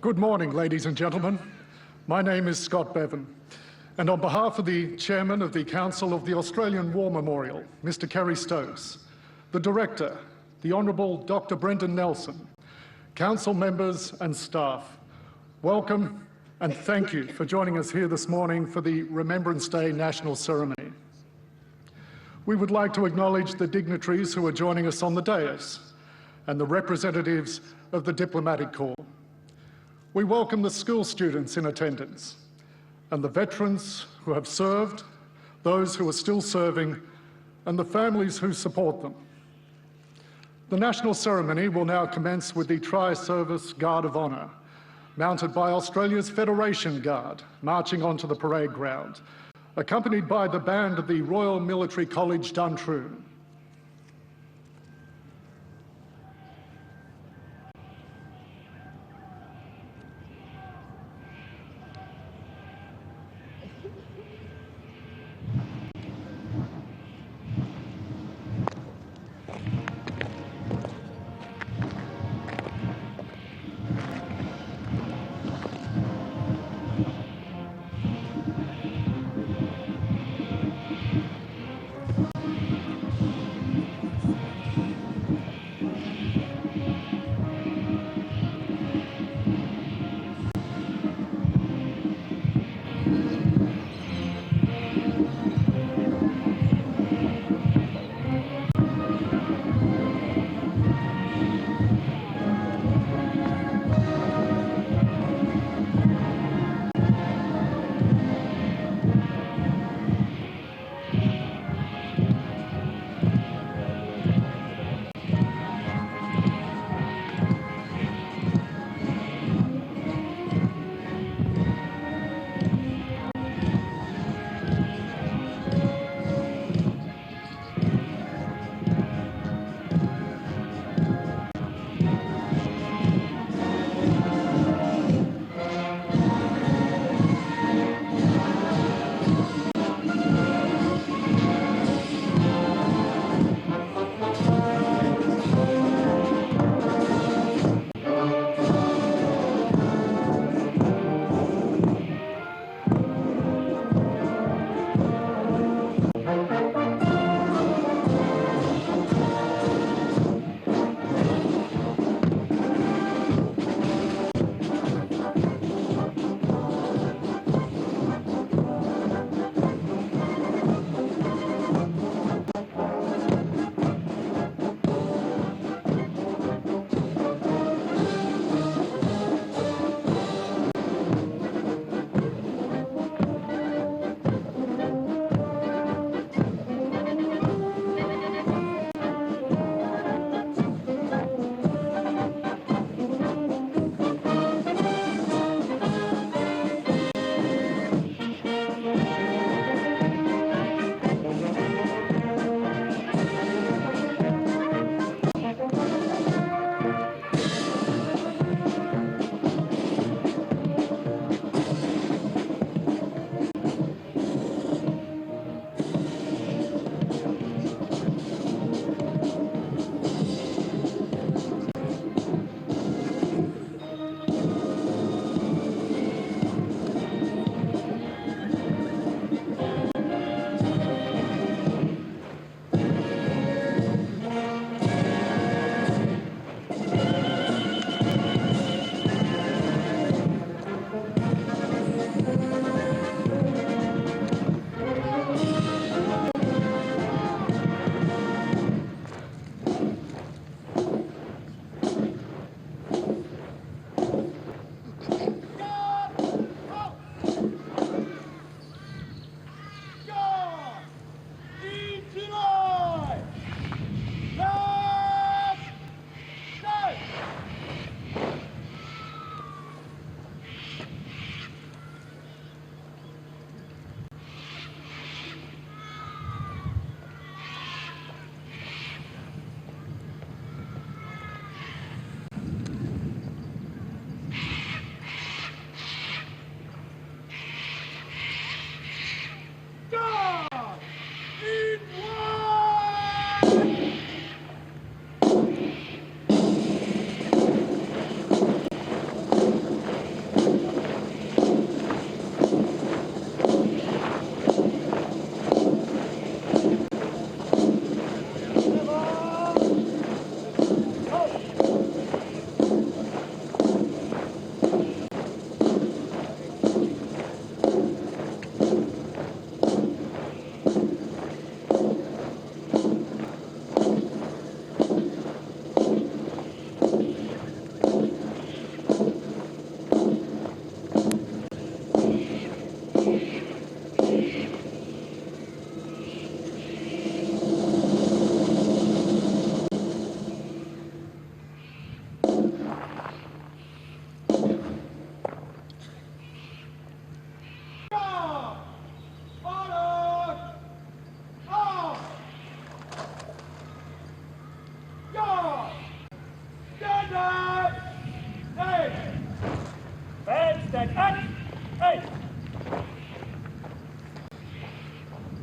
Good morning, ladies and gentlemen. My name is Scott Bevan, and on behalf of the Chairman of the Council of the Australian War Memorial, Mr. Kerry Stokes, the Director, the Honourable Dr. Brendan Nelson, Council members and staff, welcome and thank you for joining us here this morning for the Remembrance Day National Ceremony. We would like to acknowledge the dignitaries who are joining us on the dais and the representatives of the Diplomatic Corps. We welcome the school students in attendance and the veterans who have served, those who are still serving, and the families who support them. The national ceremony will now commence with the Tri-Service Guard of Honour, mounted by Australia's Federation Guard, marching onto the parade ground, accompanied by the band of the Royal Military College Duntroon.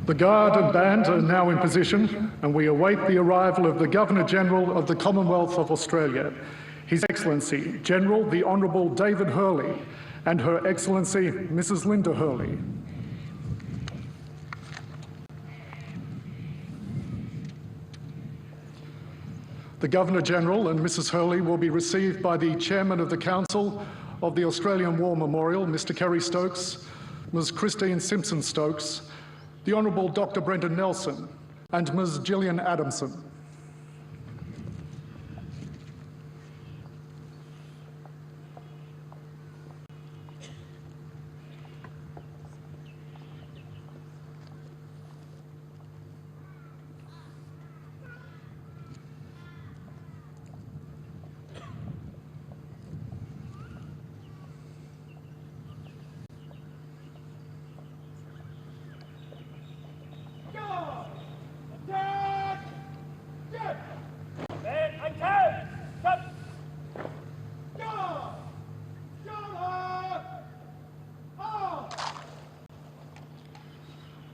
The Guard and Band are now in position, and we await the arrival of the Governor-General of the Commonwealth of Australia, His Excellency General the Honourable David Hurley, and Her Excellency Mrs. Linda Hurley. The Governor-General and Mrs. Hurley will be received by the Chairman of the Council of the Australian War Memorial, Mr. Kerry Stokes, Ms. Christine Simpson-Stokes, the Honourable Dr. Brendan Nelson, and Ms. Gillian Adamson.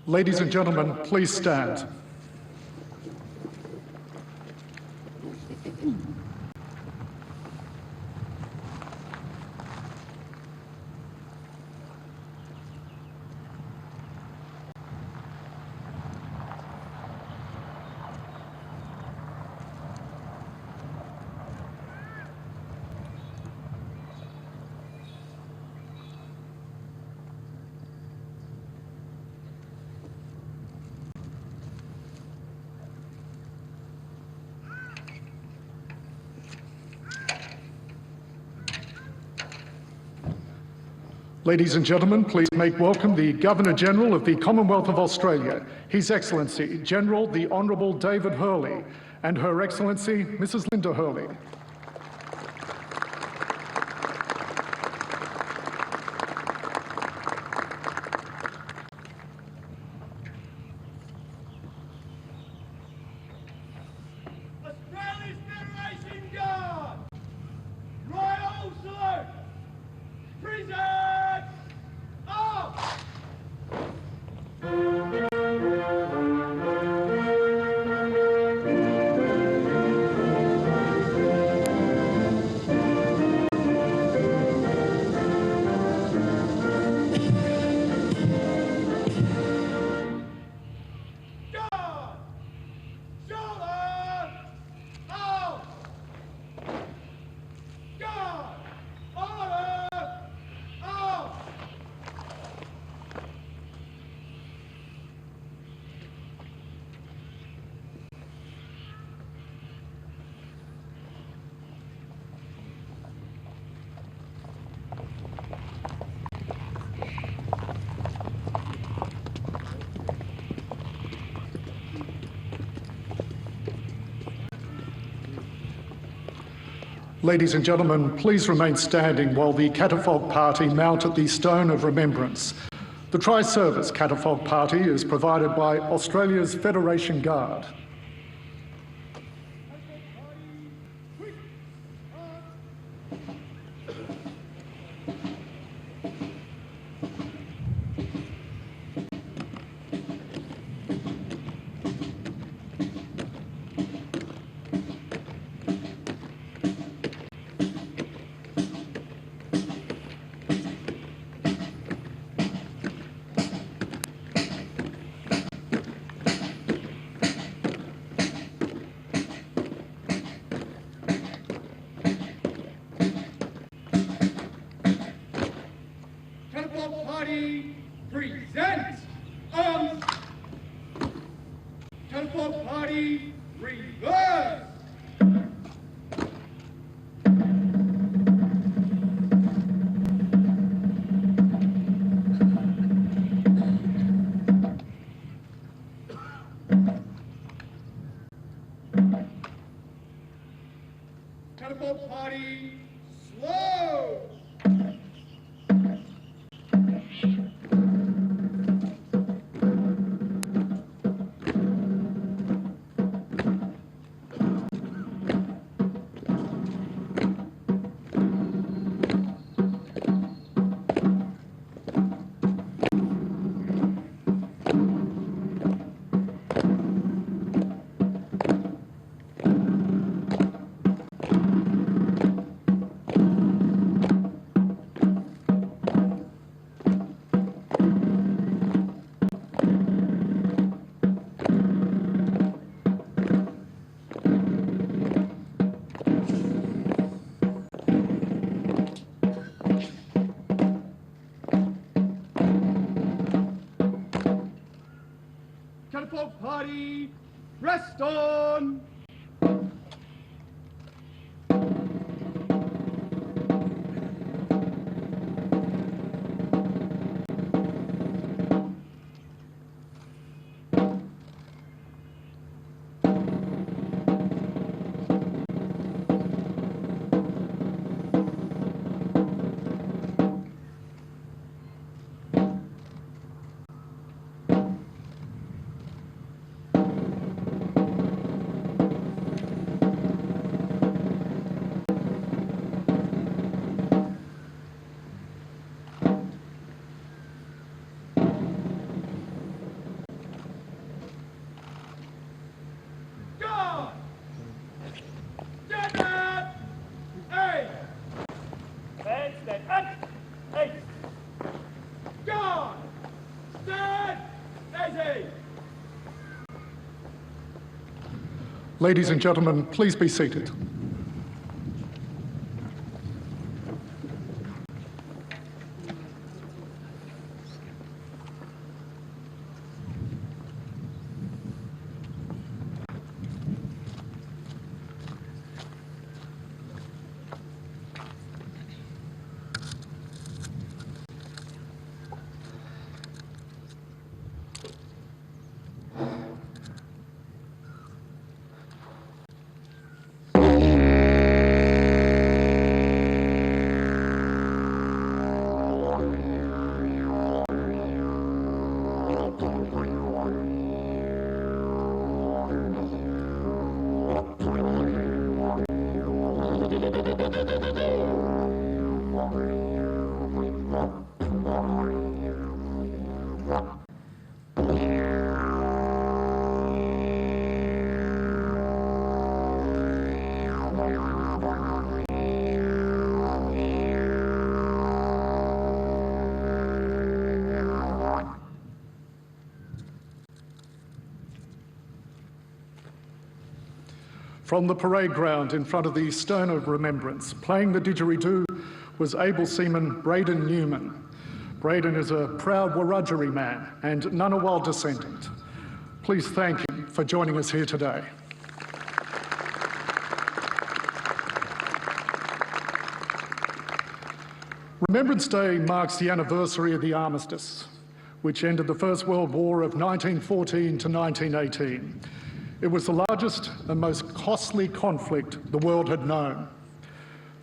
Ladies and gentlemen, please stand. Ladies and gentlemen, please make welcome the Governor-General of the Commonwealth of Australia, His Excellency General the Honourable David Hurley, and Her Excellency Mrs. Linda Hurley. Australia's Federation Guard! Royal salute! Present! Off! Guard! Shoulder! Off! Guard! Order! Off! Ladies and gentlemen, please remain standing while the catafalque party mount at the Stone of Remembrance. The tri-service catafalque party is provided by Australia's Federation Guard. Catapult Party present! On! Catapult Party reverse! Catapult Party slow! Pressed on! God! Stand up! Hey! Hey! God! Stand! Easy! Ladies and gentlemen, please be seated. From the parade ground in front of the Stone of Remembrance, playing the didgeridoo was able seaman Braden Newman. Braden is a proud Wiradjuri man and Ngunnawal descendant. Please thank him for joining us here today. Remembrance Day marks the anniversary of the armistice, which ended the First World War of 1914 to 1918. It was the largest and most costly conflict the world had known.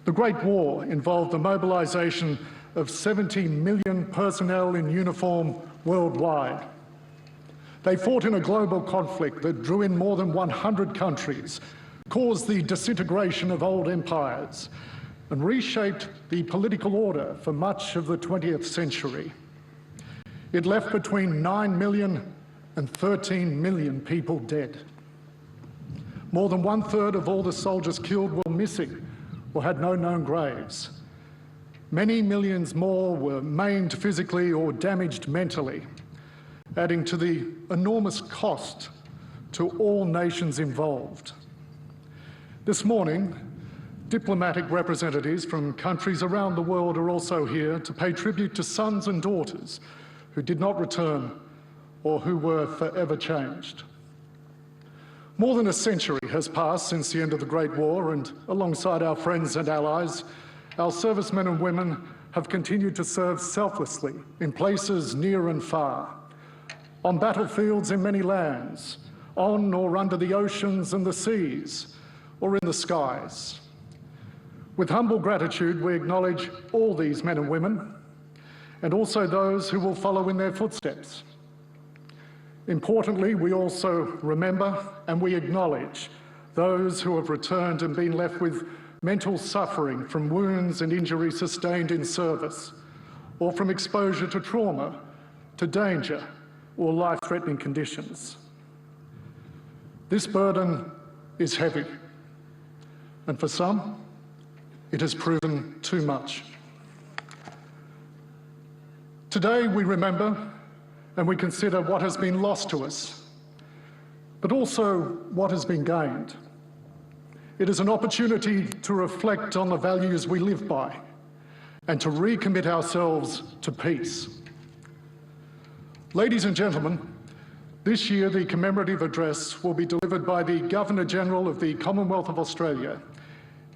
The Great War involved the mobilisation of 70 million personnel in uniform worldwide. They fought in a global conflict that drew in more than 100 countries, caused the disintegration of old empires, and reshaped the political order for much of the 20th century. It left between 9 million and 13 million people dead. More than 1/3 of all the soldiers killed were missing or had no known graves. Many millions more were maimed physically or damaged mentally, adding to the enormous cost to all nations involved. This morning, diplomatic representatives from countries around the world are also here to pay tribute to sons and daughters who did not return or who were forever changed. More than a century has passed since the end of the Great War, and alongside our friends and allies, our servicemen and women have continued to serve selflessly in places near and far, on battlefields in many lands, on or under the oceans and the seas, or in the skies. With humble gratitude, we acknowledge all these men and women, and also those who will follow in their footsteps. Importantly, we also remember and we acknowledge those who have returned and been left with mental suffering from wounds and injuries sustained in service, or from exposure to trauma, to danger, or life-threatening conditions. This burden is heavy, and for some, it has proven too much. Today we remember and we consider what has been lost to us, but also what has been gained. It is an opportunity to reflect on the values we live by and to recommit ourselves to peace. Ladies and gentlemen, This year, the commemorative address will be delivered by the Governor-General of the Commonwealth of Australia,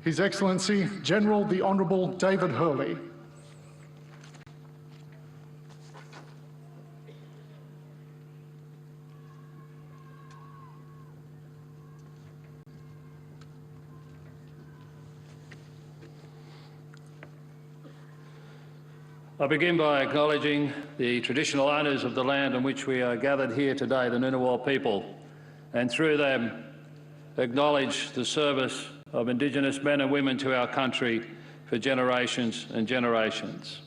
His Excellency General the Honourable David Hurley. I begin by acknowledging the traditional owners of the land on which we are gathered here today, the Ngunnawal people, and through them acknowledge the service of Indigenous men and women to our country for generations and generations.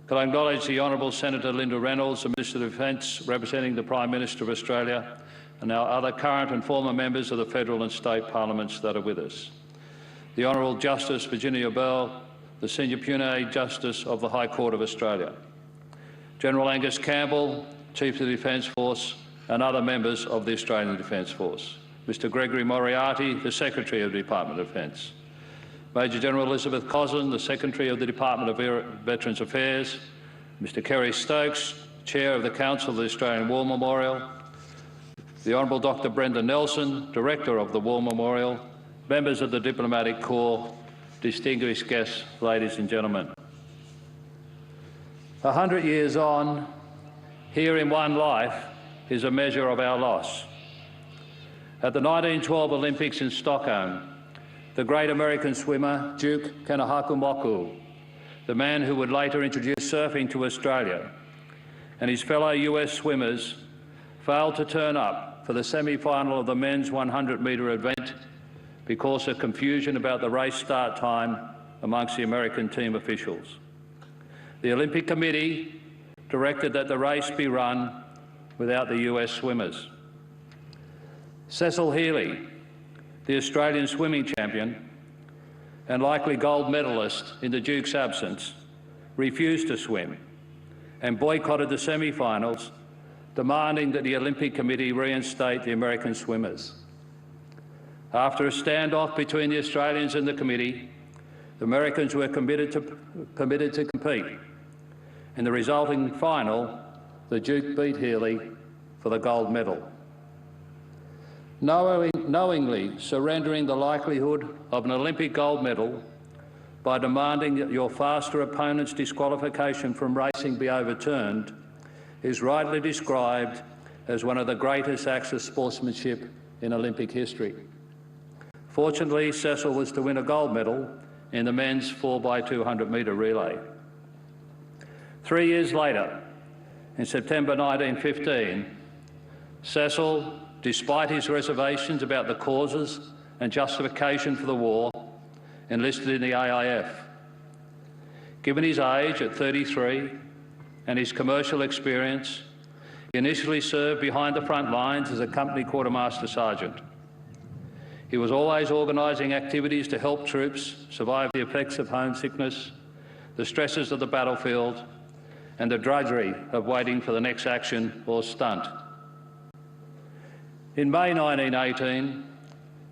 Could I acknowledge the Honourable Senator Linda Reynolds, the Minister of Defence, representing the Prime Minister of Australia, and our other current and former members of the federal and state parliaments that are with us. The Honourable Justice Virginia Bell, the Senior Pune Justice of the High Court of Australia. General Angus Campbell, Chief of the Defence Force, and other members of the Australian Defence Force. Mr Gregory Moriarty, the Secretary of the Department of Defence. Major General Elizabeth Cosden, the Secretary of the Department of Veterans Affairs. Mr Kerry Stokes, Chair of the Council of the Australian War Memorial. The Honourable Dr Brenda Nelson, Director of the War Memorial. Members of the Diplomatic Corps, distinguished guests, ladies and gentlemen. 100 years on, here in one life is a measure of our loss. At the 1912 Olympics in Stockholm, the great American swimmer Duke Kanahakumoku, the man who would later introduce surfing to Australia, and his fellow US swimmers failed to turn up for the semi-final of the men's 100-metre event because of confusion about the race start time amongst the American team officials. The Olympic Committee directed that the race be run without the US swimmers. Cecil Healy, the Australian swimming champion and likely gold medalist in the Duke's absence, refused to swim and boycotted the semi-finals, demanding that the Olympic Committee reinstate the American swimmers. After a standoff between the Australians and the committee, the Americans were committed to compete. In the resulting final, the Duke beat Healy for the gold medal. Knowingly surrendering the likelihood of an Olympic gold medal by demanding that your faster opponent's disqualification from racing be overturned is rightly described as one of the greatest acts of sportsmanship in Olympic history. Fortunately, Cecil was to win a gold medal in the men's 4x200 metre relay. 3 years later, in September 1915, Cecil, despite his reservations about the causes and justification for the war, enlisted in the AIF. Given his age at 33 and his commercial experience, he initially served behind the front lines as a company quartermaster sergeant. He was always organising activities to help troops survive the effects of homesickness, the stresses of the battlefield, and the drudgery of waiting for the next action or stunt. In May 1918,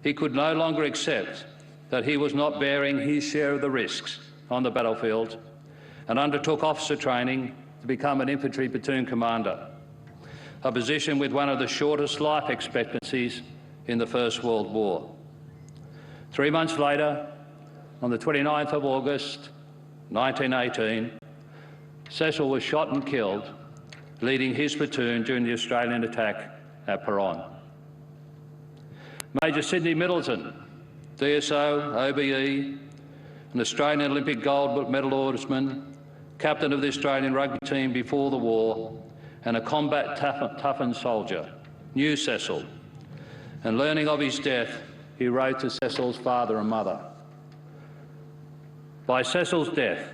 he could no longer accept that he was not bearing his share of the risks on the battlefield and undertook officer training to become an infantry platoon commander, a position with one of the shortest life expectancies in the First World War. 3 months later, on the 29th of August 1918, Cecil was shot and killed, leading his platoon during the Australian attack at Peron. Major Sidney Middleton, DSO, OBE, an Australian Olympic gold medal oarsman, captain of the Australian rugby team before the war, and a combat toughened soldier, knew Cecil, and learning of his death, he wrote to Cecil's father and mother. By Cecil's death,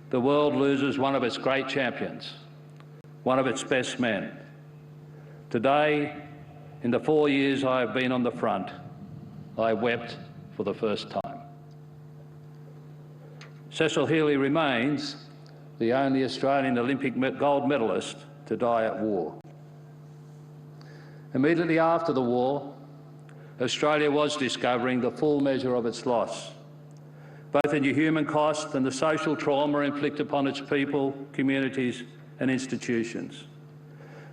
the world loses one of its great champions, one of its best men. Today, in the 4 years I have been on the front, I wept for the first time. Cecil Healy remains the only Australian Olympic gold medalist to die at war. Immediately after the war, Australia was discovering the full measure of its loss, both in the human cost and the social trauma inflicted upon its people, communities and institutions.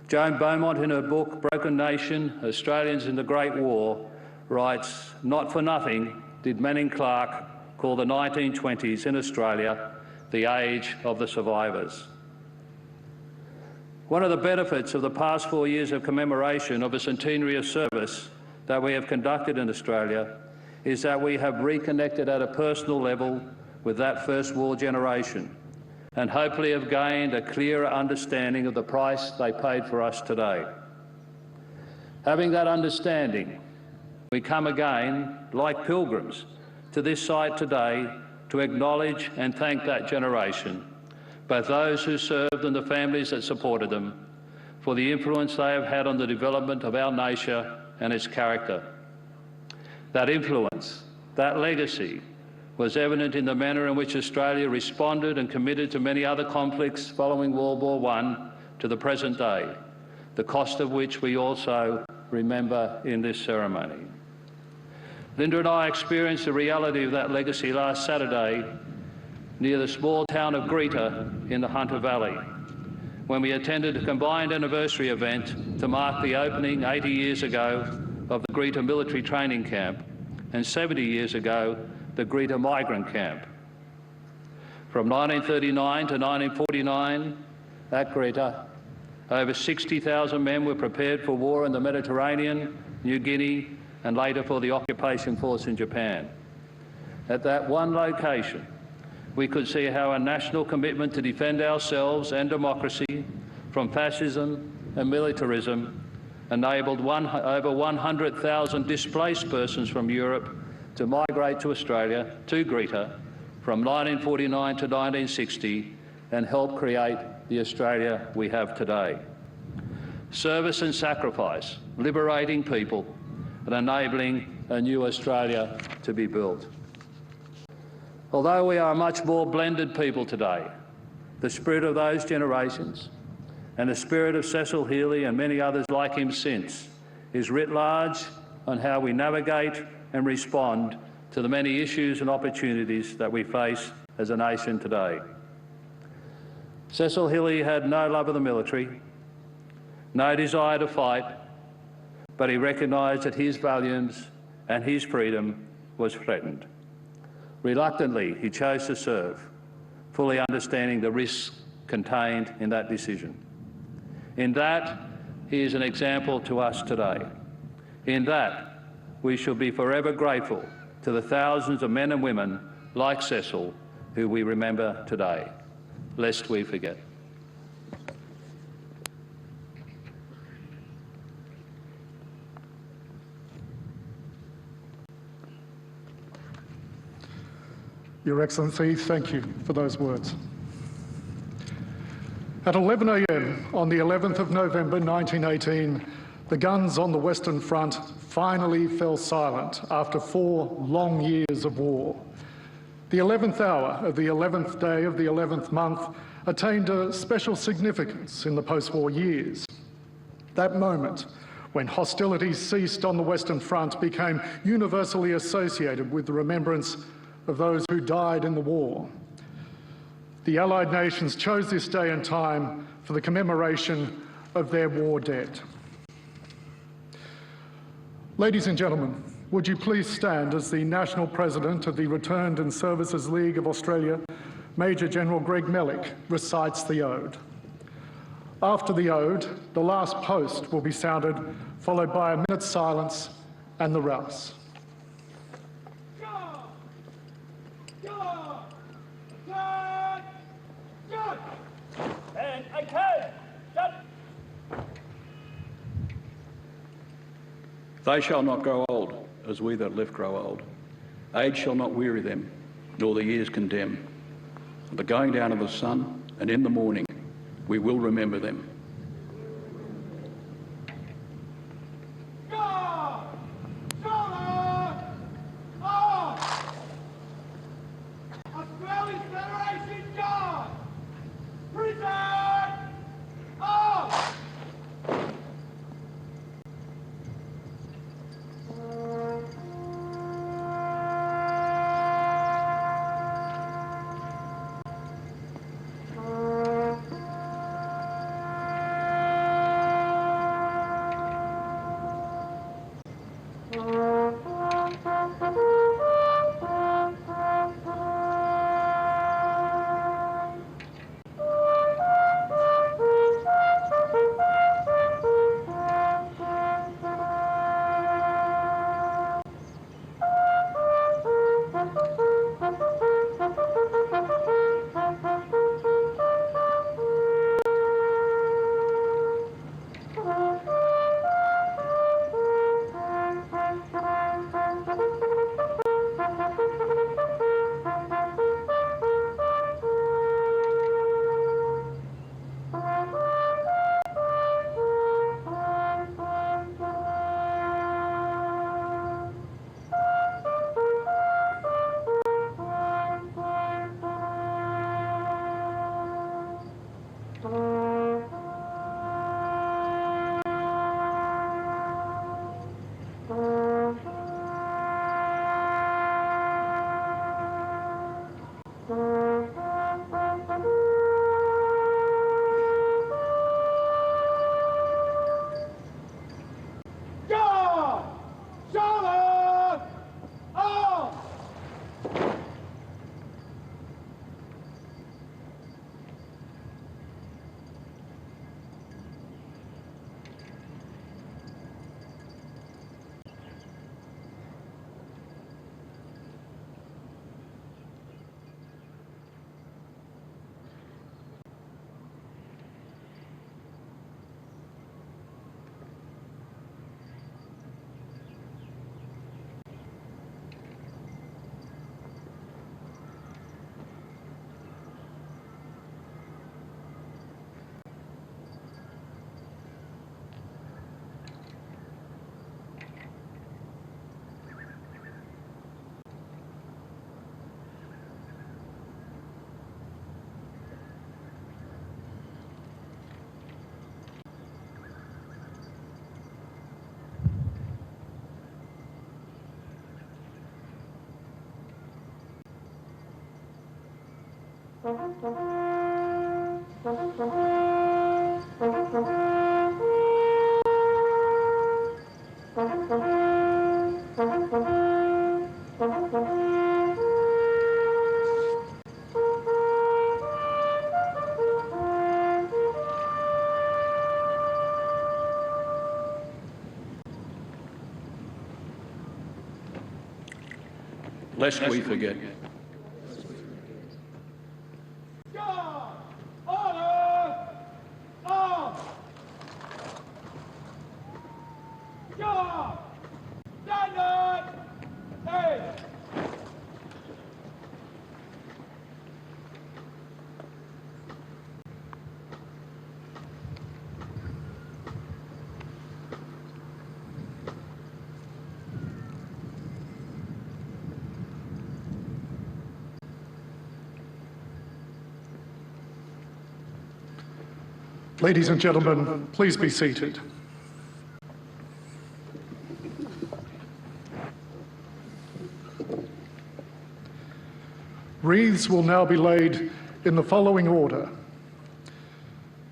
Joan Beaumont, in her book Broken Nation, Australians in the Great War, writes, "Not for nothing did Manning Clark call the 1920s in Australia the age of the survivors." One of the benefits of the past 4 years of commemoration of a centenary of service that we have conducted in Australia is that we have reconnected at a personal level with that First War generation and hopefully have gained a clearer understanding of the price they paid for us today. Having that understanding, we come again, like pilgrims, to this site today to acknowledge and thank that generation, both those who served and the families that supported them, for the influence they have had on the development of our nation and its character. That influence, that legacy, was evident in the manner in which Australia responded and committed to many other conflicts following World War I to the present day, the cost of which we also remember in this ceremony. Linda and I experienced the reality of that legacy last Saturday near the small town of Greta in the Hunter Valley, when we attended a combined anniversary event to mark the opening 80 years ago of the Greta Military Training Camp and 70 years ago the Greta Migrant Camp. From 1939 to 1949, at Greta, over 60,000 men were prepared for war in the Mediterranean, New Guinea, and later for the occupation force in Japan. At that one location, we could see how a national commitment to defend ourselves and democracy from fascism and militarism enabled over 100,000 displaced persons from Europe to migrate to Australia, to Greta, from 1949 to 1960 and help create the Australia we have today. Service and sacrifice, liberating people and enabling a new Australia to be built. Although we are a much more blended people today, the spirit of those generations and the spirit of Cecil Healy and many others like him since is writ large on how we navigate and respond to the many issues and opportunities that we face as a nation today. Cecil Healy had no love of the military, no desire to fight, but he recognised that his values and his freedom was threatened. Reluctantly, he chose to serve, fully understanding the risks contained in that decision. In that, he is an example to us today. In that, we should be forever grateful to the thousands of men and women like Cecil who we remember today, lest we forget. Your Excellency, thank you for those words. At 11 a.m. on the 11th of November 1918, the guns on the Western Front finally fell silent after 4 long years of war. The 11th hour of the 11th day of the 11th month attained a special significance in the post-war years. That moment, when hostilities ceased on the Western Front, became universally associated with the remembrance of those who died in the war. The Allied nations chose this day and time for the commemoration of their war dead. Ladies and gentlemen, would you please stand as the National President of the Returned and Services League of Australia, Major General Greg Mellick, recites the ode. After the ode, the last post will be sounded, followed by a minute's silence and the rouse. And okay, They shall not grow old, as we that live grow old. Age shall not weary them, nor the years condemn. At the going down of the sun, and in the morning, we will remember them. Australian Federation Guard! Prison! Off! God! Charlotte! On! Lest we forget. God! Order! On! God! Standard! Hey! Ladies and gentlemen, please be seated. Wreaths will now be laid in the following order.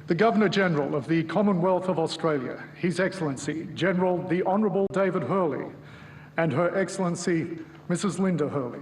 The Governor-General of the Commonwealth of Australia, His Excellency General the Honourable David Hurley, and Her Excellency Mrs. Linda Hurley.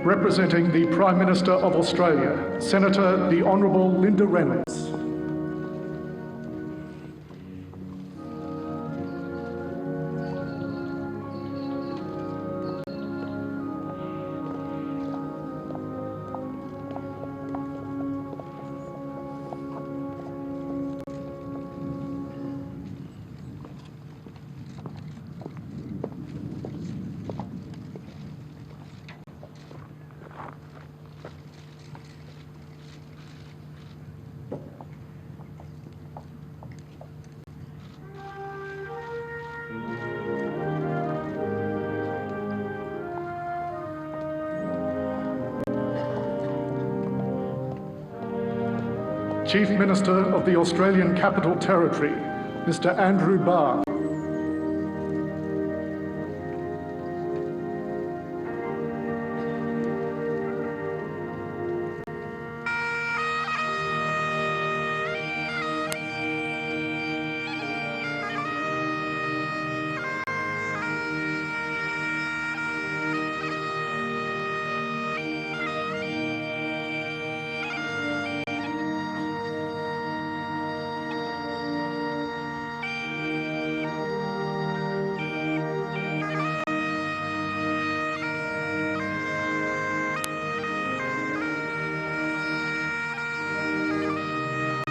Representing the Prime Minister of Australia, Senator the Honourable Linda Reynolds. Chief Minister of the Australian Capital Territory, Mr. Andrew Barr.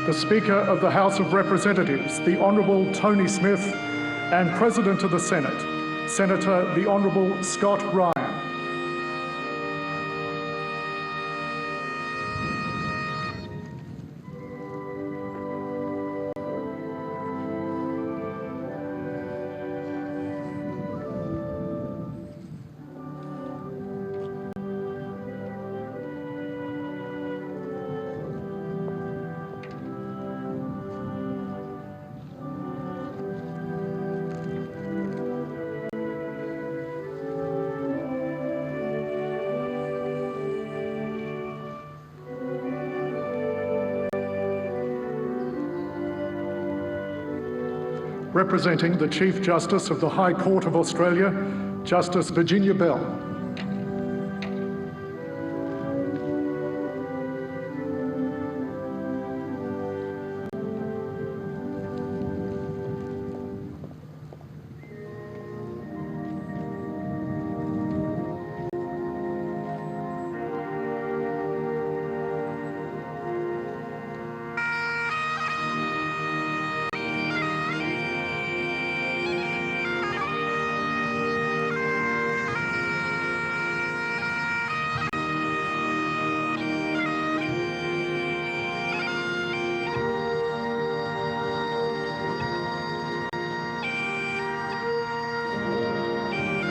the Speaker of the House of Representatives, the Honourable Tony Smith, and President of the Senate, Senator the Honourable Scott Ryan. Representing the Chief Justice of the High Court of Australia, Justice Virginia Bell.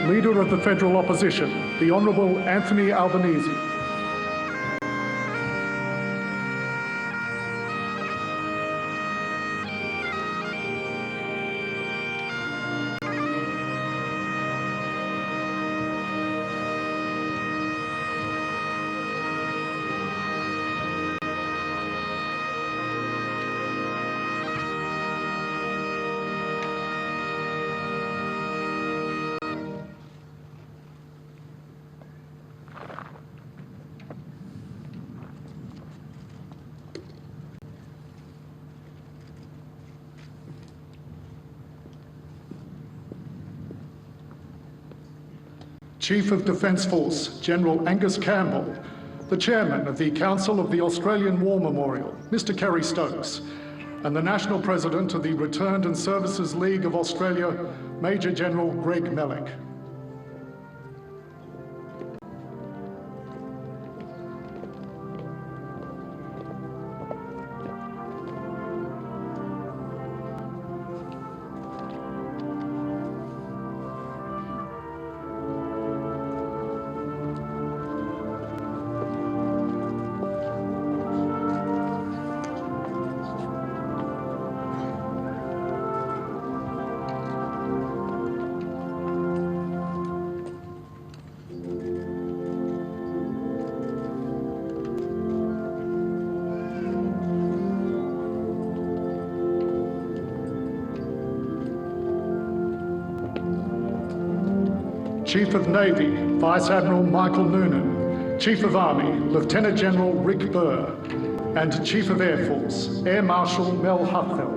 Leader of the Federal Opposition, the Honourable Anthony Albanese. Chief of Defence Force, General Angus Campbell, the Chairman of the Council of the Australian War Memorial, Mr. Kerry Stokes, and the National President of the Returned and Services League of Australia, Major General Greg Mellick. Chief of Navy, Vice Admiral Michael Noonan, Chief of Army, Lieutenant General Rick Burr, and Chief of Air Force, Air Marshal Mel Huffell.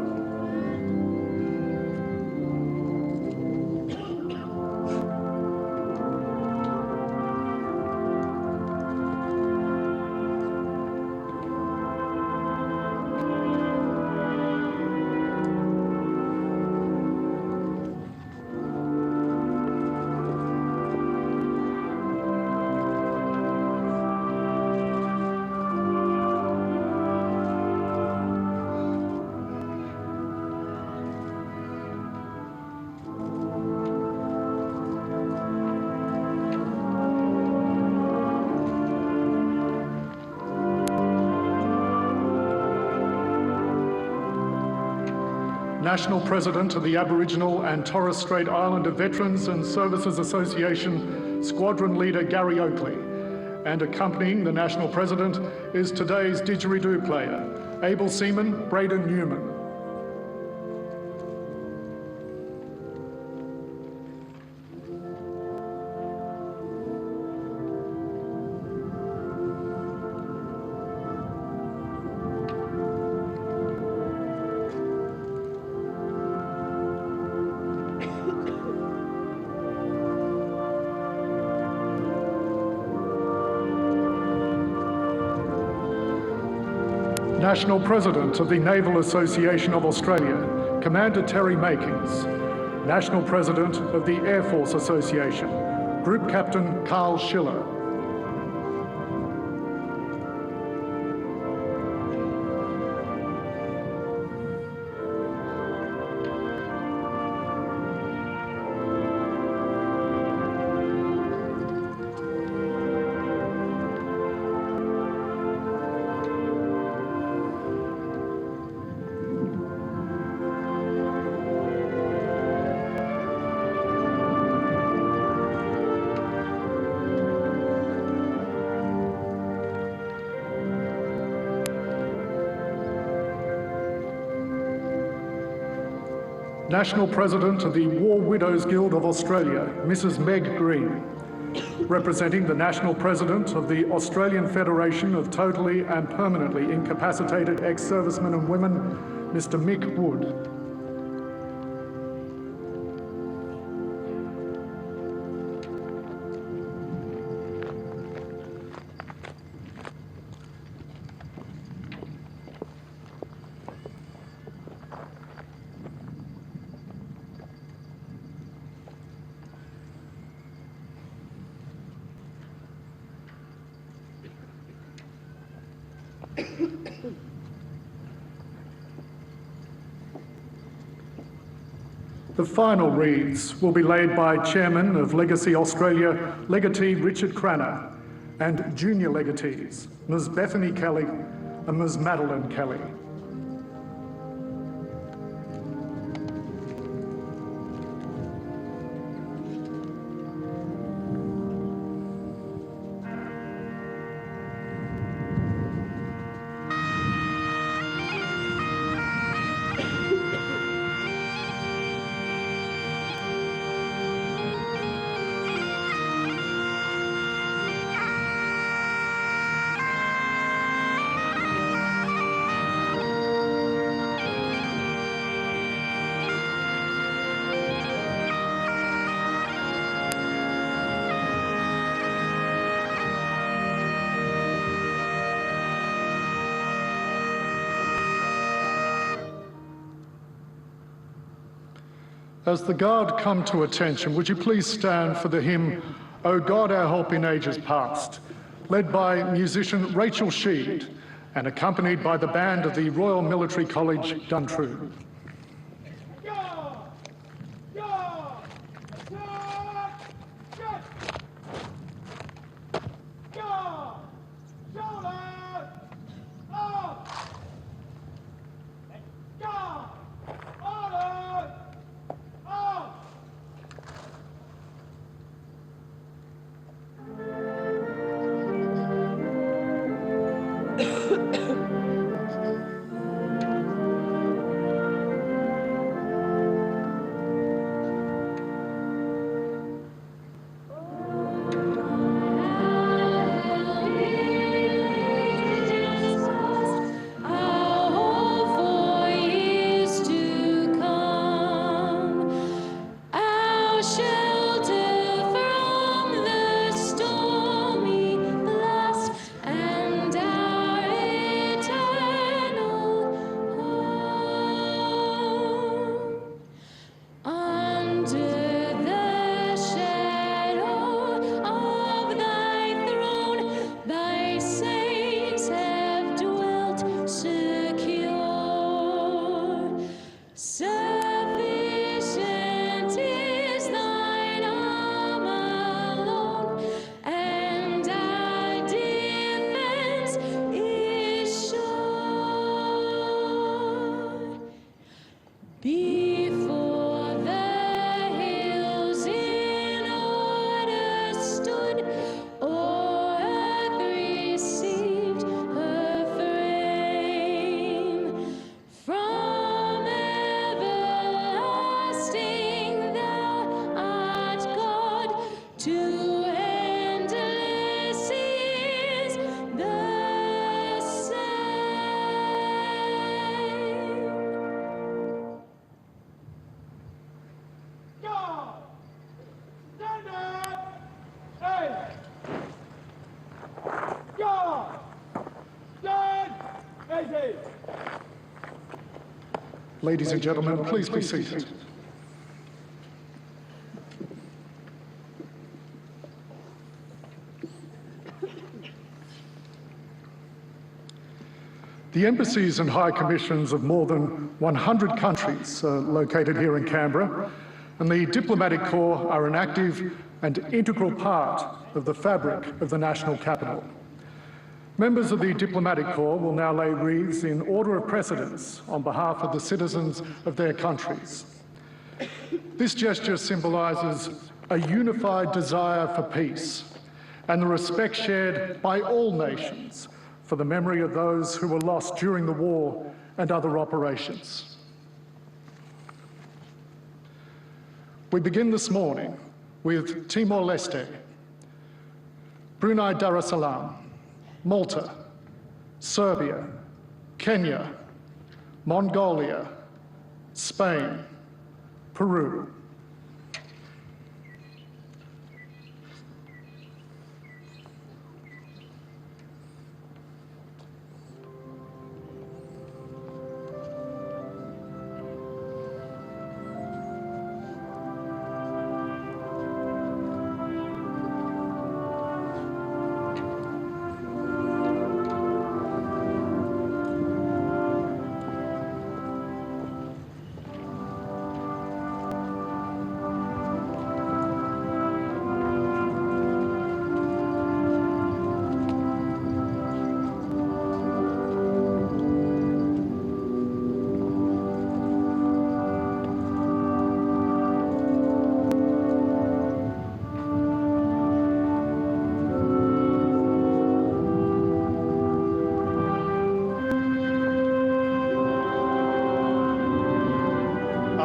National President of the Aboriginal and Torres Strait Islander Veterans and Services Association, Squadron Leader Gary Oakley, and accompanying the National President is today's didgeridoo player, able seaman Braden Newman. National President of the Naval Association of Australia, Commander Terry Makings. National President of the Air Force Association, Group Captain Carl Schiller. National President of the War Widows Guild of Australia, Mrs. Meg Green. Representing the National President of the Australian Federation of Totally and Permanently Incapacitated Ex-Servicemen and Women, Mr. Mick Wood. The final wreaths will be laid by Chairman of Legacy Australia, Legatee Richard Cranner, and junior legatees, Ms. Bethany Kelly and Ms. Madeline Kelly. As the Guard come to attention, would you please stand for the hymn, O God, Our Help in Ages Past, led by musician Rachel Sheed and accompanied by the band of the Royal Military College, Duntroon. Easy. Ladies and gentlemen, please be seated. The embassies and high commissions of more than 100 countries are located here in Canberra, and the diplomatic corps are an active and integral part of the fabric of the national capital. Members of the diplomatic corps will now lay wreaths in order of precedence on behalf of the citizens of their countries. This gesture symbolises a unified desire for peace and the respect shared by all nations for the memory of those who were lost during the war and other operations. We begin this morning with Timor-Leste, Brunei Darussalam, Malta, Serbia, Kenya, Mongolia, Spain, Peru.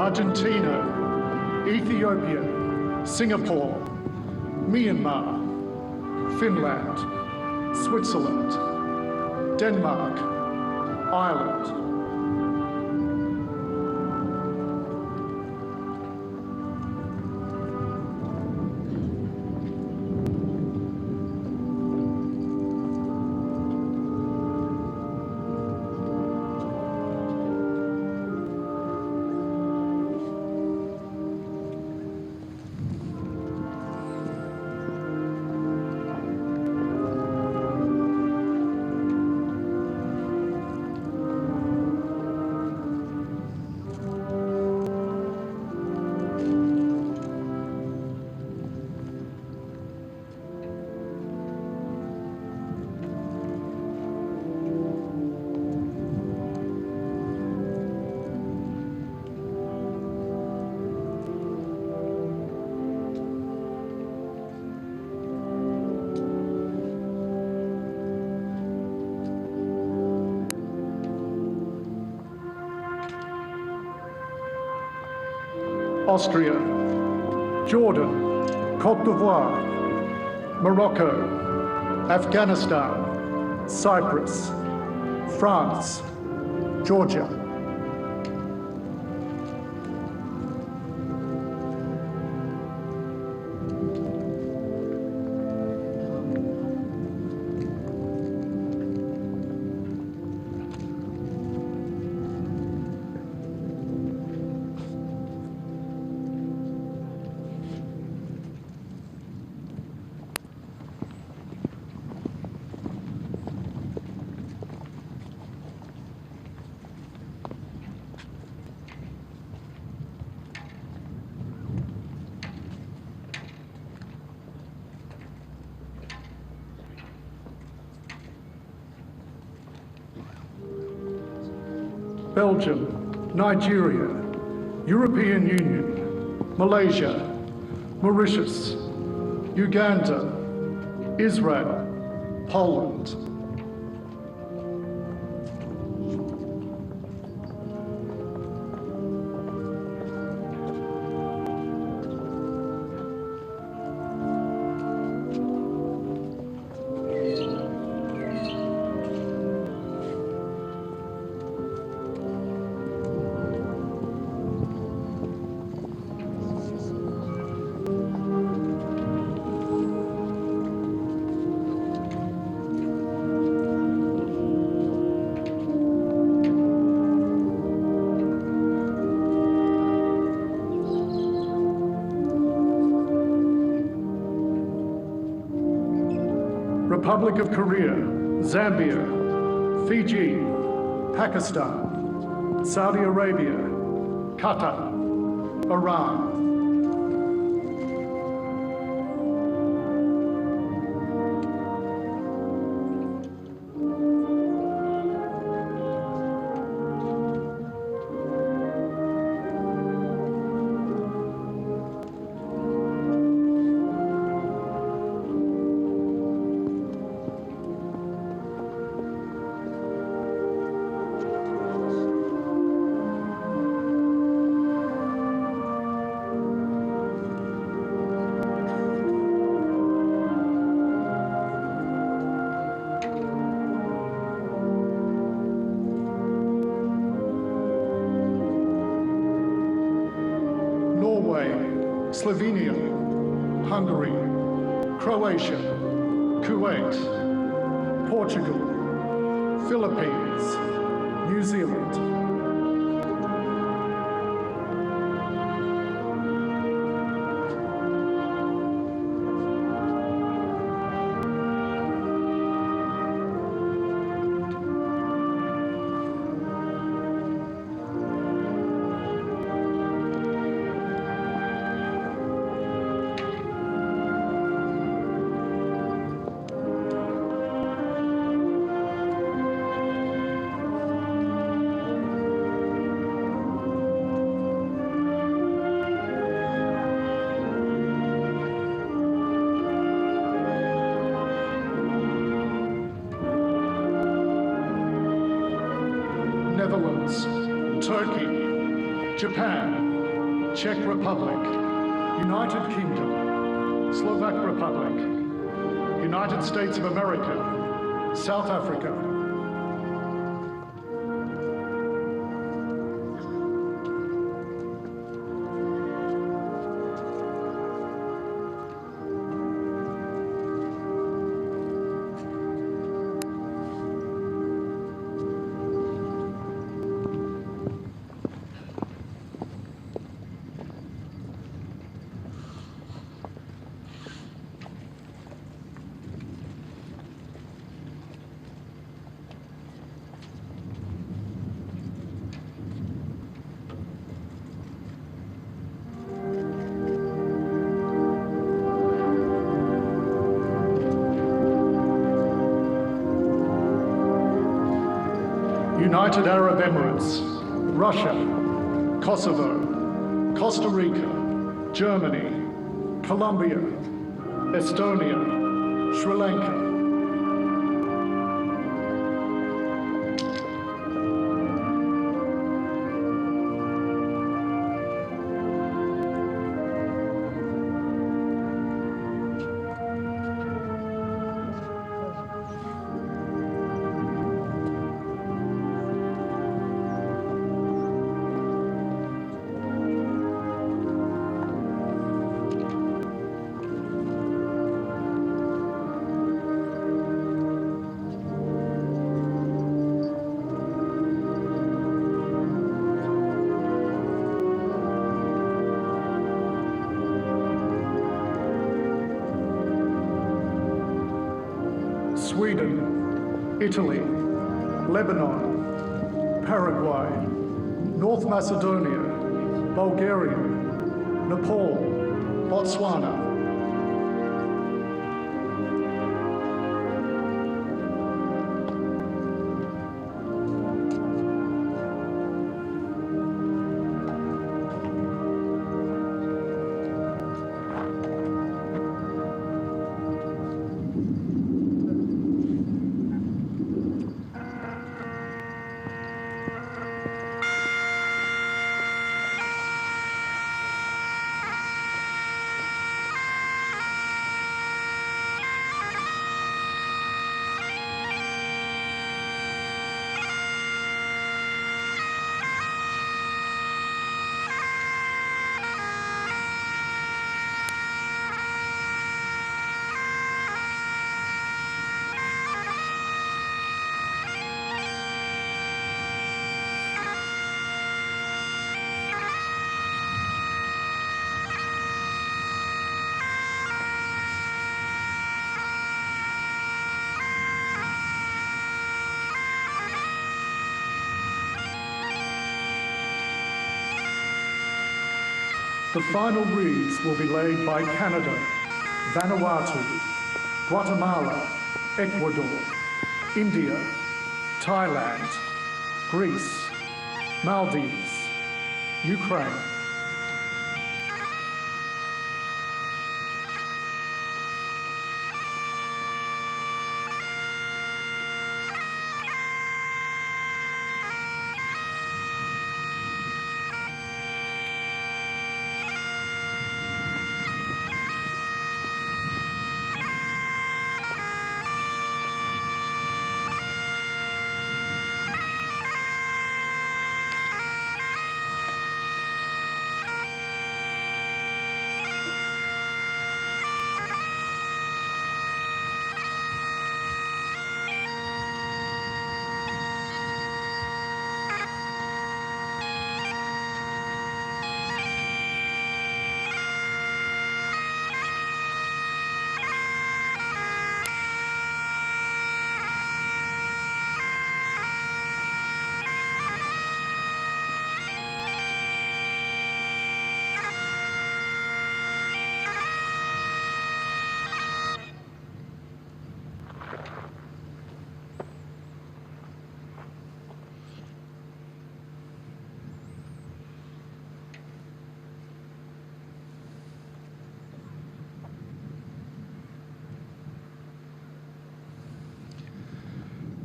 Argentina, Ethiopia, Singapore, Myanmar, Finland, Switzerland, Denmark, Ireland. Austria, Jordan, Côte d'Ivoire, Morocco, Afghanistan, Cyprus, France, Georgia. Belgium, Nigeria, European Union, Malaysia, Mauritius, Uganda, Israel, Poland. Republic of Korea, Zambia, Fiji, Pakistan, Saudi Arabia, Qatar, Iran. Norway, Slovenia, Hungary, Croatia, Kuwait, Portugal, Philippines, New Zealand. Netherlands, Turkey, Japan, Czech Republic, United Kingdom, Slovak Republic, United States of America, South Africa. United Arab Emirates, Russia, Kosovo, Costa Rica, Germany, Colombia, Estonia, Sri Lanka. Sweden, Italy, Lebanon, Paraguay, North Macedonia, Bulgaria, Nepal, Botswana. The final wreaths will be laid by Canada, Vanuatu, Guatemala, Ecuador, India, Thailand, Greece, Maldives, Ukraine.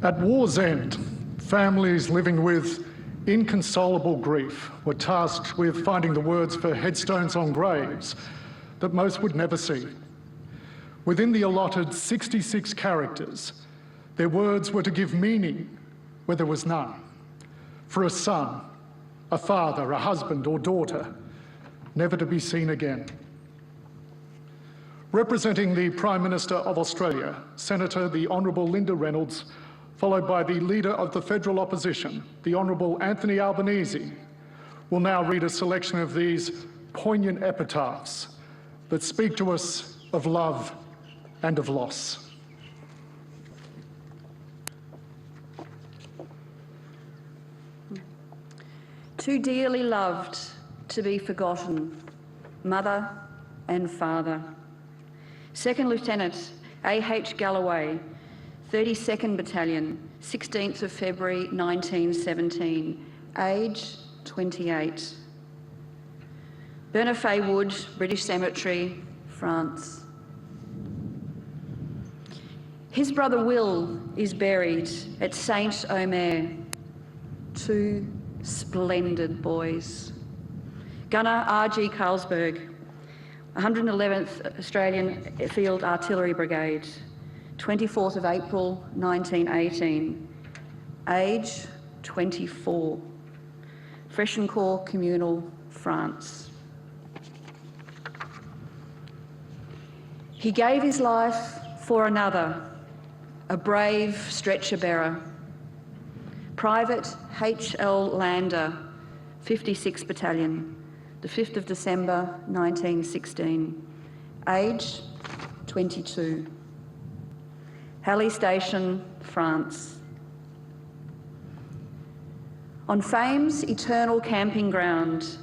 At war's end, families living with inconsolable grief were tasked with finding the words for headstones on graves that most would never see. Within the allotted 66 characters, their words were to give meaning where there was none. For a son, a father, a husband or daughter, never to be seen again. Representing the Prime Minister of Australia, Senator the Honourable Linda Reynolds, followed by the Leader of the Federal Opposition, the Honourable Anthony Albanese, will now read a selection of these poignant epitaphs that speak to us of love and of loss. Too dearly loved to be forgotten, mother and father. Second Lieutenant A.H. Galloway, 32nd Battalion, 16th of February 1917, age 28. Bernafay Wood, British Cemetery, France. His brother Will is buried at Saint-Omer. Two splendid boys. Gunner R.G. Carlsberg, 111th Australian Field Artillery Brigade, 24th of April 1918, age 24, Freshencourt Communal, France. He gave his life for another, a brave stretcher bearer. Private H.L. Lander, 56th Battalion, the 5th of December 1916, age 22. Halley Station, France. On Fame's eternal camping ground,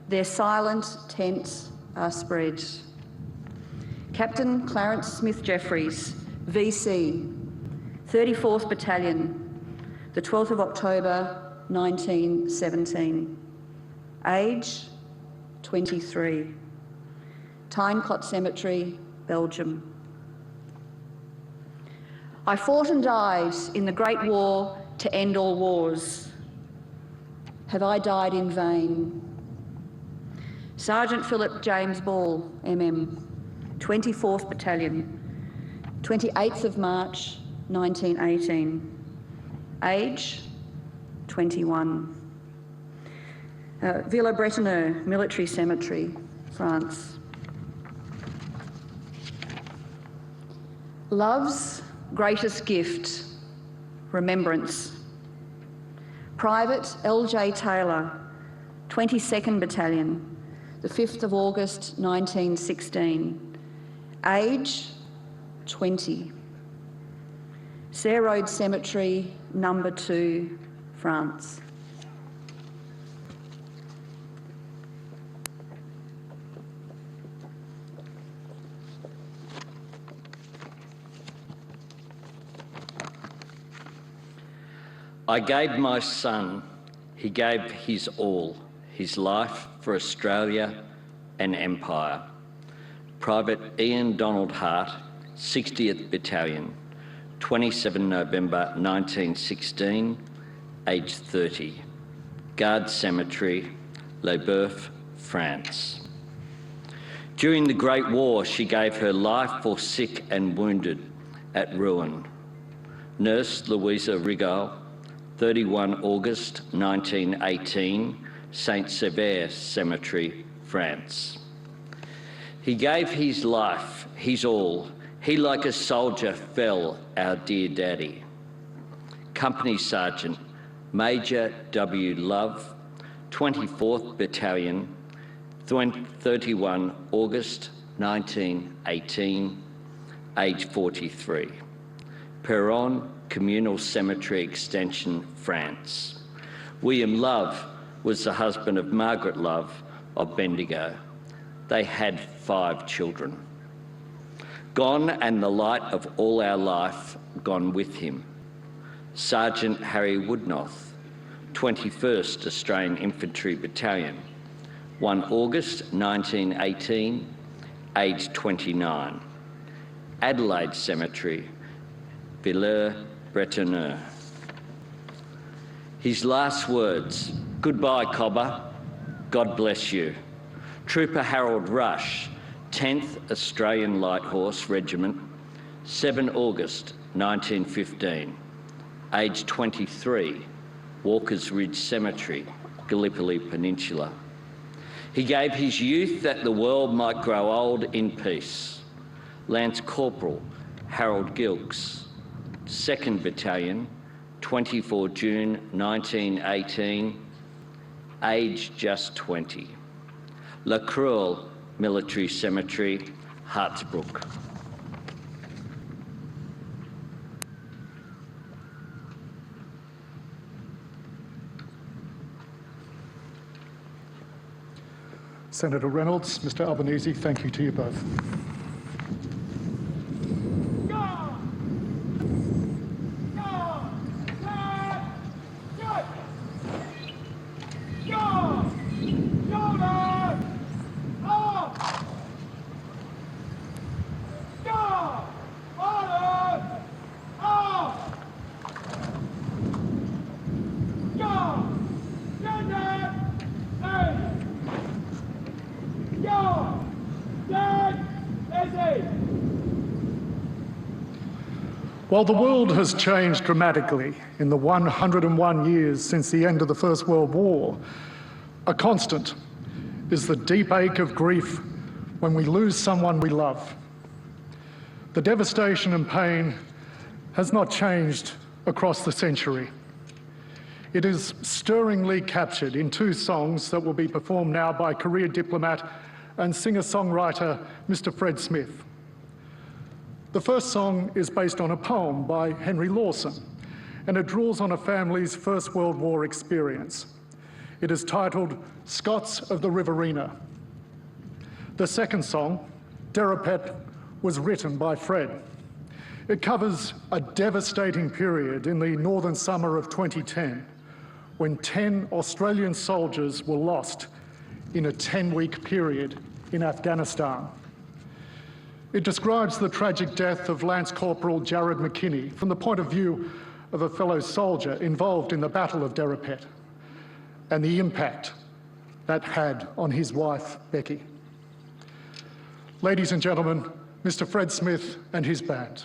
their silent tents are spread. Captain Clarence Smith Jeffries, VC, 34th Battalion, the 12th of October 1917, age 23. Tynecott Cemetery, Belgium. I fought and died in the Great War to end all wars. Have I died in vain? Sergeant Philip James Ball, MM, 24th Battalion, 28th of March 1918, age 21. Villers-Bretonneux Military Cemetery, France. Love's greatest gift, remembrance. Private L.J. Taylor, 22nd Battalion, the 5th of August 1916, age 20. Sayre Road Cemetery, number 2, France. I gave my son, he gave his all, his life for Australia and Empire. Private Ian Donald Hart, 60th Battalion, 27 November 1916, aged 30. Guard Cemetery, Le Boeuf, France. During the Great War, she gave her life for sick and wounded at Rouen. Nurse Louisa Rigaud, 31 August 1918, Saint-Sever Cemetery, France. He gave his life, his all. He like a soldier fell, our dear daddy. Company Sergeant Major W. Love, 24th Battalion, 31 August 1918, age 43. Perron Communal Cemetery Extension, France. William Love was the husband of Margaret Love of Bendigo. They had 5 children. Gone and the light of all our life gone with him. Sergeant Harry Woodnoth, 21st Australian Infantry Battalion, 1 August 1918, aged 29. Adelaide Cemetery, Villers-Bretonneux. His last words, "Goodbye, Cobber, God bless you." Trooper Harold Rush, 10th Australian Light Horse Regiment, 7 August 1915, aged 23, Walker's Ridge Cemetery, Gallipoli Peninsula. He gave his youth that the world might grow old in peace. Lance Corporal Harold Gilkes, 2nd Battalion, 24 June 1918, age just 20. La Cruelle Military Cemetery, Hartsbrook. Senator Reynolds, Mr Albanese, thank you to you both. While the world has changed dramatically in the 101 years since the end of the First World War, a constant is the deep ache of grief when we lose someone we love. The devastation and pain has not changed across the century. It is stirringly captured in 2 songs that will be performed now by career diplomat and singer-songwriter Mr. Fred Smith. The first song is based on a poem by Henry Lawson, and it draws on a family's First World War experience. It is titled Scots of the Riverina. The second song, Derrapet, was written by Fred. It covers a devastating period in the northern summer of 2010, when 10 Australian soldiers were lost in a 10-week period in Afghanistan. It describes the tragic death of Lance Corporal Jared McKinney from the point of view of a fellow soldier involved in the Battle of Derrapet and the impact that had on his wife, Becky. Ladies and gentlemen, Mr. Fred Smith and his band.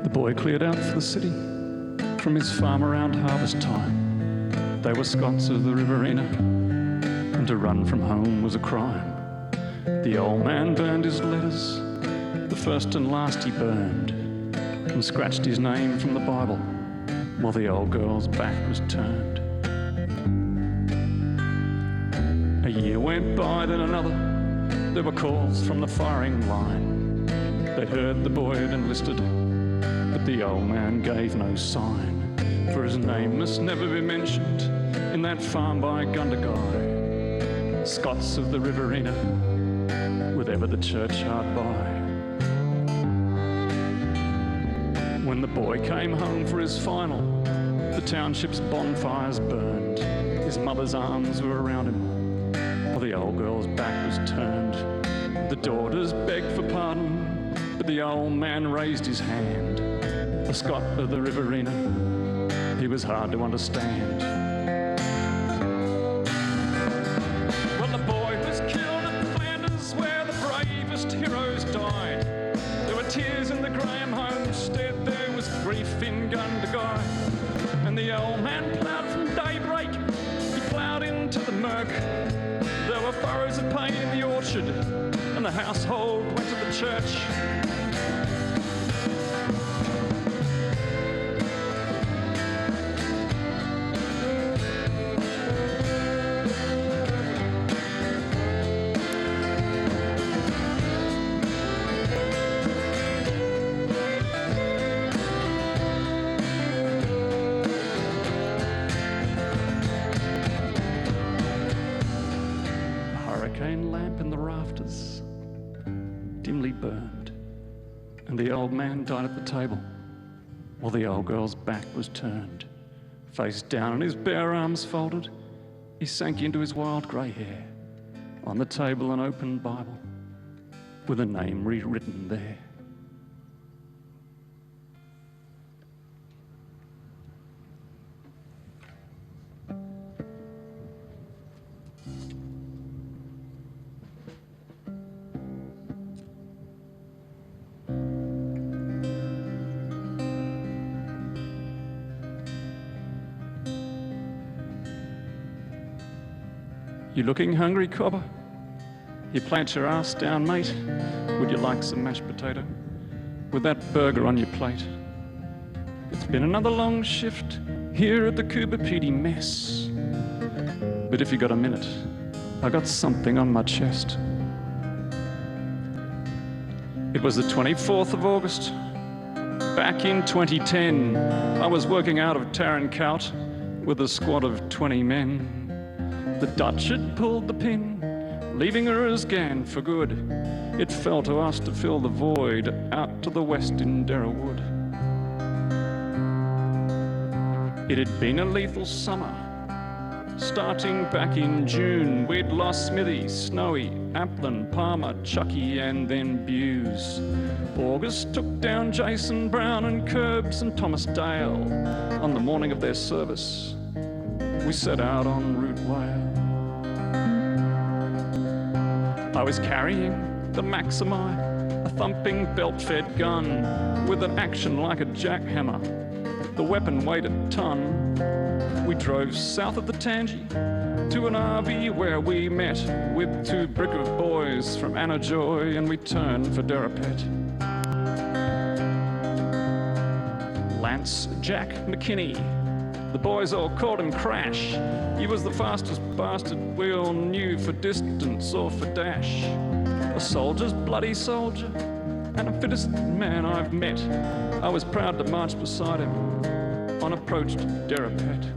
The boy cleared out for the city from his farm around harvest time. They were Scots of the Riverina, and to run from home was a crime. The old man burned his letters, the first and last he burned, and scratched his name from the Bible while the old girl's back was turned. A year went by, then another. There were calls from the firing line. They'd heard the boy had enlisted, but the old man gave no sign, for his name must never be mentioned in that farm by Gundagai. Scots of the Riverina, with ever the church hard by. When the boy came home for his final, the township's bonfires burned. His mother's arms were around him, while the old girl's back was turned. The daughters begged for pardon, but the old man raised his hand. A Scot of the Riverina, he was hard to understand. Well, the boy was killed at Flanders, where the bravest heroes died. There were tears in the Graham homestead, there was grief in Gundagai. And the old man ploughed from daybreak, he ploughed into the murk. There were furrows of pain in the orchard, and the household went to the church. Lamp in the rafters dimly burned, and the old man died at the table while the old girl's back was turned. Face down and his bare arms folded, he sank into his wild grey hair. On the table an open Bible with a name rewritten there. You looking hungry, cobber? You plant your ass down, mate. Would you like some mashed potato with that burger on your plate? It's been another long shift here at the Cooperative mess. But if you got a minute, I got something on my chest. It was the 24th of August, back in 2010. I was working out of Tarancout with a squad of 20 men. The Dutch had pulled the pin, leaving her as Gan for good. It fell to us to fill the void out to the west in Darrowwood. It had been a lethal summer. Starting back in June, we'd lost Smithy, Snowy, Applin, Palmer, Chucky, and then Buse. August took down Jason Brown and Curbs and Thomas Dale. On the morning of their service, we set out en route Whale. I was carrying the Maximi, a thumping belt-fed gun with an action like a jackhammer. The weapon weighed a ton. We drove south of the Tangi to an RV where we met with two brick of boys from Anajoy, and we turned for Derrapet. Lance Jack McKinney. The boys all called him Crash. He was the fastest bastard we all knew for distance or for dash. A soldier's bloody soldier, and the fittest man I've met. I was proud to march beside him on approach to Derrapet.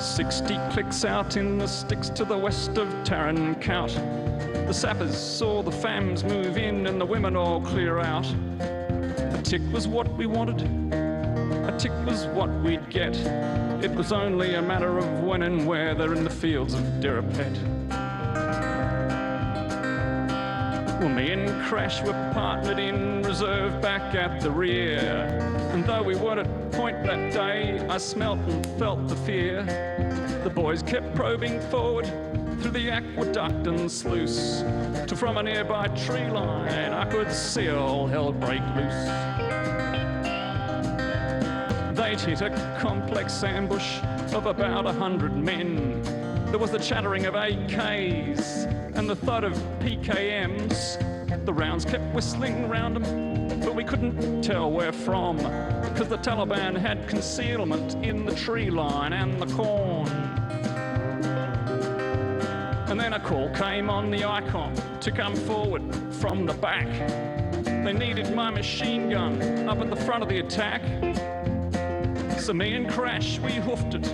60 clicks out in the sticks to the west of Tarancout. The sappers saw the fams move in and the women all clear out. A tick was what we wanted. A tick was what we'd get. It was only a matter of when and where they're in the fields of Derrapet. Well, me and Crash were partnered in reserve back at the rear. And though we weren't at point that day, I smelt and felt the fear. The boys kept probing forward through the aqueduct and sluice, till from a nearby tree line I could see all hell break loose. They'd hit a complex ambush of about 100 men. There was the chattering of AKs and the thud of PKMs. The rounds kept whistling round them, but we couldn't tell where from, because the Taliban had concealment in the tree line and the corn. And then a call came on the Icon to come forward from the back. They needed my machine gun up at the front of the attack. So me and Crash, we hoofed it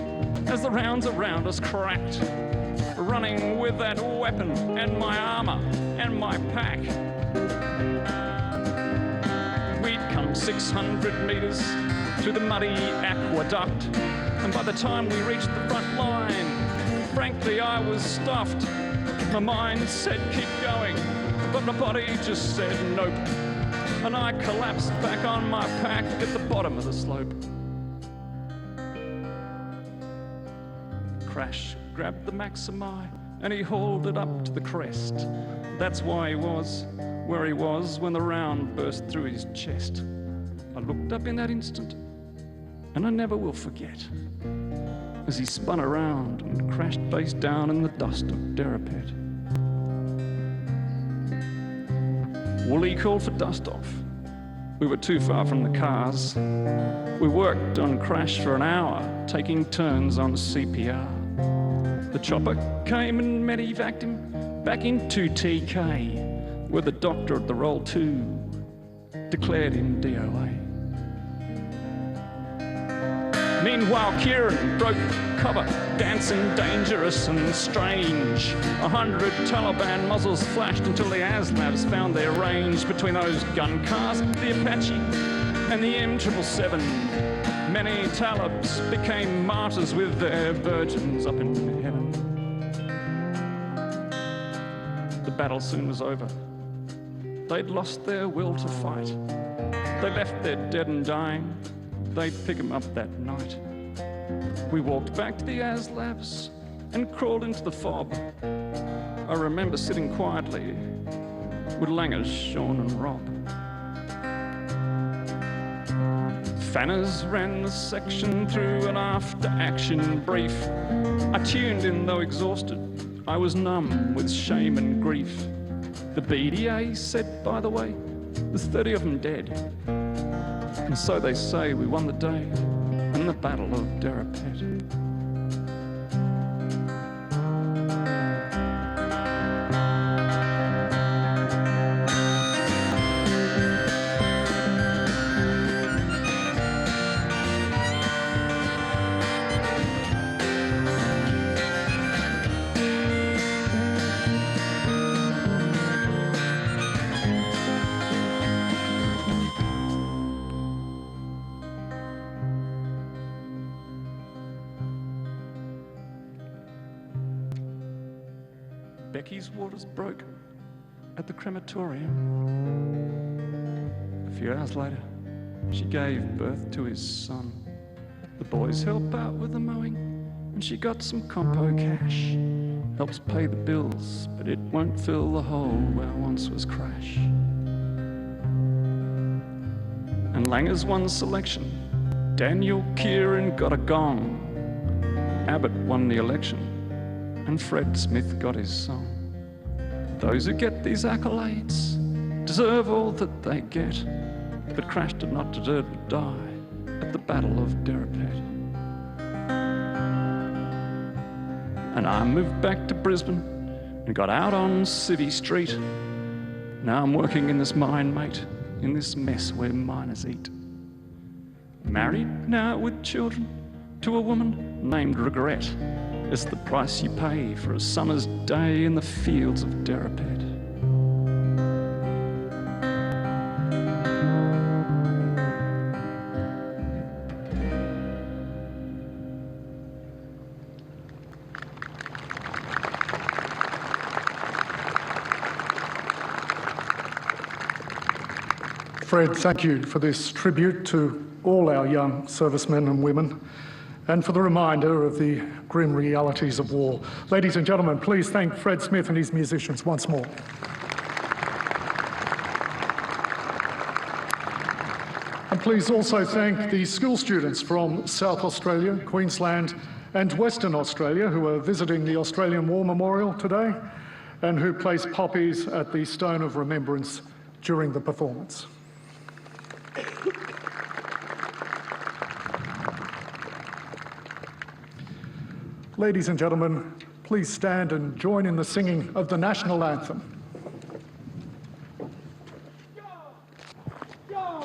as the rounds around us cracked, running with that weapon and my armour and my pack. We'd come 600 metres through the muddy aqueduct, and by the time we reached the front line, frankly I was stuffed. My mind said keep going, but my body just said nope, and I collapsed back on my pack at the bottom of the slope. Crash grabbed the Maximi and he hauled it up to the crest. That's why he was where he was when the round burst through his chest. I looked up in that instant, and I never will forget, as he spun around and crashed face down in the dust of Derripet. Wooly called for dust off. We were too far from the cars. We worked on Crash for an hour, taking turns on CPR. The chopper came and medevaced him back into TK, where the doctor at the roll 2 declared him DOA. Meanwhile, Kieran broke cover, dancing dangerous and strange. 100 Taliban muzzles flashed until the ASLABs found their range. Between those gun cars, the Apache and the M777, many Talibs became martyrs with their virgins up in heaven. The battle soon was over. They'd lost their will to fight. They left their dead and dying. They'd pick him up that night. We walked back to the ASLABs and crawled into the fob. I remember sitting quietly with Langers, Sean and Rob. Fanners ran the section through an after-action brief. I tuned in, though exhausted. I was numb with shame and grief. The BDA said, by the way, there's 30 of them dead. And so they say we won the day in the Battle of Derripet. Becky's waters broke at the crematorium. A few hours later, she gave birth to his son. The boys help out with the mowing, and she got some compo cash. Helps pay the bills, but it won't fill the hole where once was Crash. And Langers won selection. Daniel Kieran got a gong. Abbott won the election, and Fred Smith got his song. Those who get these accolades deserve all that they get, but Crash did not deserve to die at the Battle of Derripet. And I moved back to Brisbane and got out on Civvy Street. Now I'm working in this mine, mate, in this mess where miners eat. Married now with children to a woman named Regret. It's the price you pay for a summer's day in the fields of Derripet. Fred, thank you for this tribute to all our young servicemen and women, and for the reminder of the grim realities of war. Ladies and gentlemen, please thank Fred Smith and his musicians once more. And please also thank the school students from South Australia, Queensland and Western Australia who are visiting the Australian War Memorial today and who placed poppies at the Stone of Remembrance during the performance. Ladies and gentlemen, please stand and join in the singing of the national anthem. Good!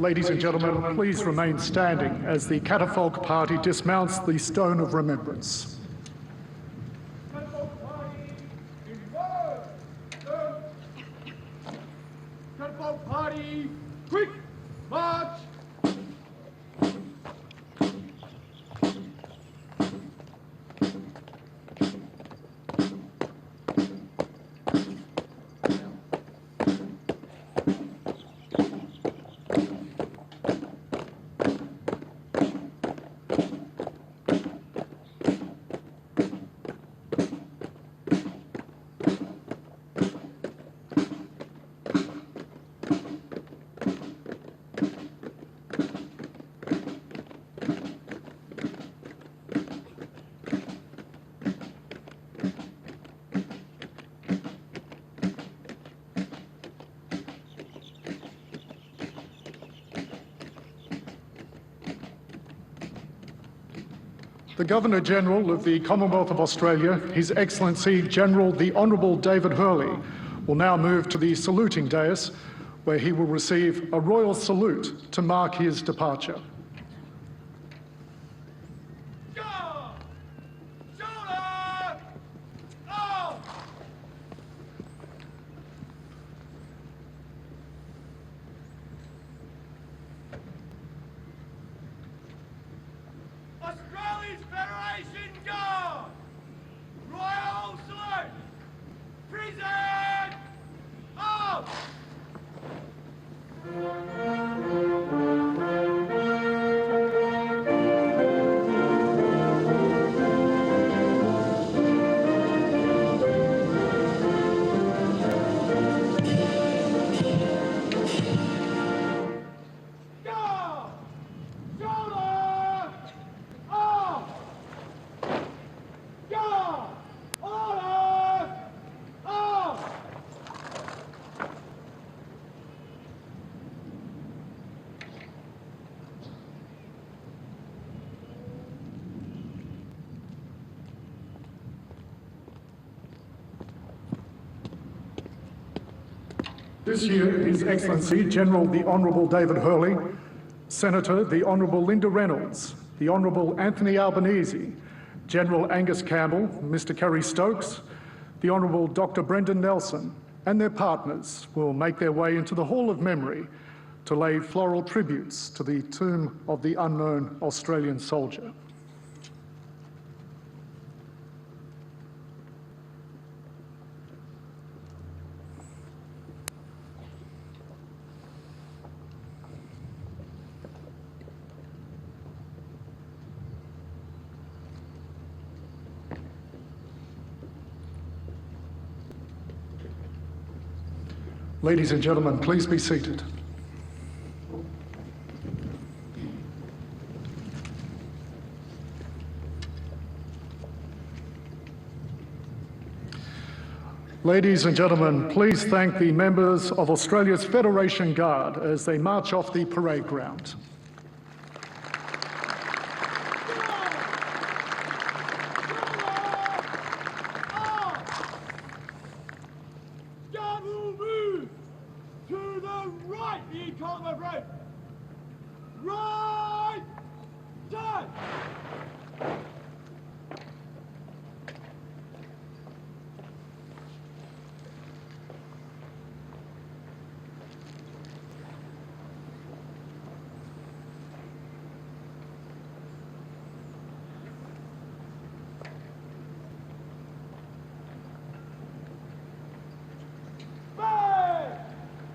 Ladies and gentlemen, please remain standing as the catafalque party dismounts the stone of remembrance. Catapult party in reverse. Catapult party, quick march. The Governor-General of the Commonwealth of Australia, His Excellency General the Honourable David Hurley, will now move to the saluting dais, where he will receive a royal salute to mark his departure. Jaw! Shoulder! Arm! Australia's Federation Guard! Royal salute! Present! Arms! Guard! Shoulder! Arm! Guard! Order! Arm! This year, His Excellency General the Honourable David Hurley, Senator the Honourable Linda Reynolds, the Honourable Anthony Albanese, General Angus Campbell, Mr Kerry Stokes, the Honourable Dr Brendan Nelson and their partners will make their way into the Hall of Memory to lay floral tributes to the tomb of the unknown Australian soldier. Ladies and gentlemen, please be seated. Ladies and gentlemen, please thank the members of Australia's Federation Guard as they march off the parade ground. Guard will move to the right, the column of rope. Right, turn.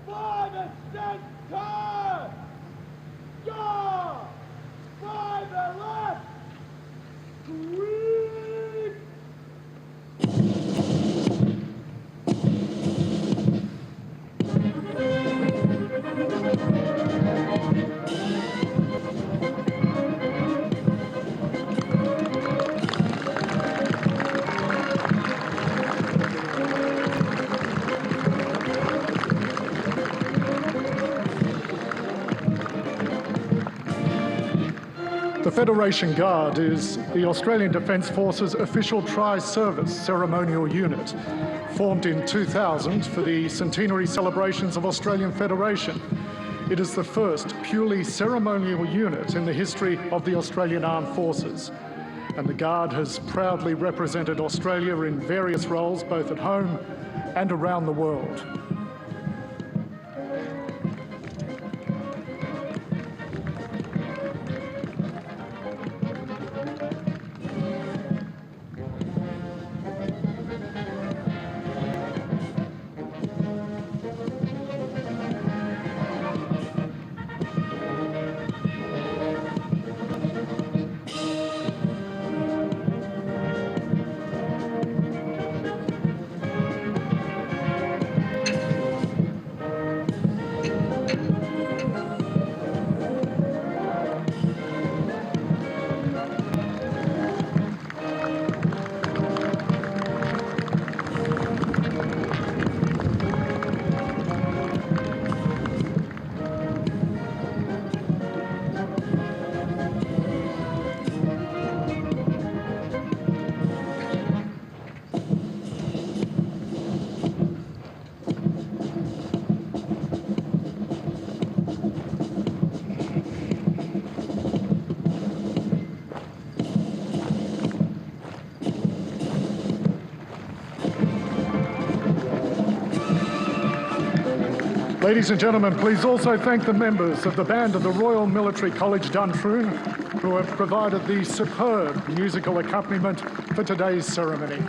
By the center! Guard! By the left! Sweep! The Federation Guard is the Australian Defence Force's official tri-service ceremonial unit, formed in 2000 for the centenary celebrations of Australian Federation. It is the first purely ceremonial unit in the history of the Australian Armed Forces, and the Guard has proudly represented Australia in various roles both at home and around the world. Ladies and gentlemen, please also thank the members of the band of the Royal Military College Duntroon who have provided the superb musical accompaniment for today's ceremony.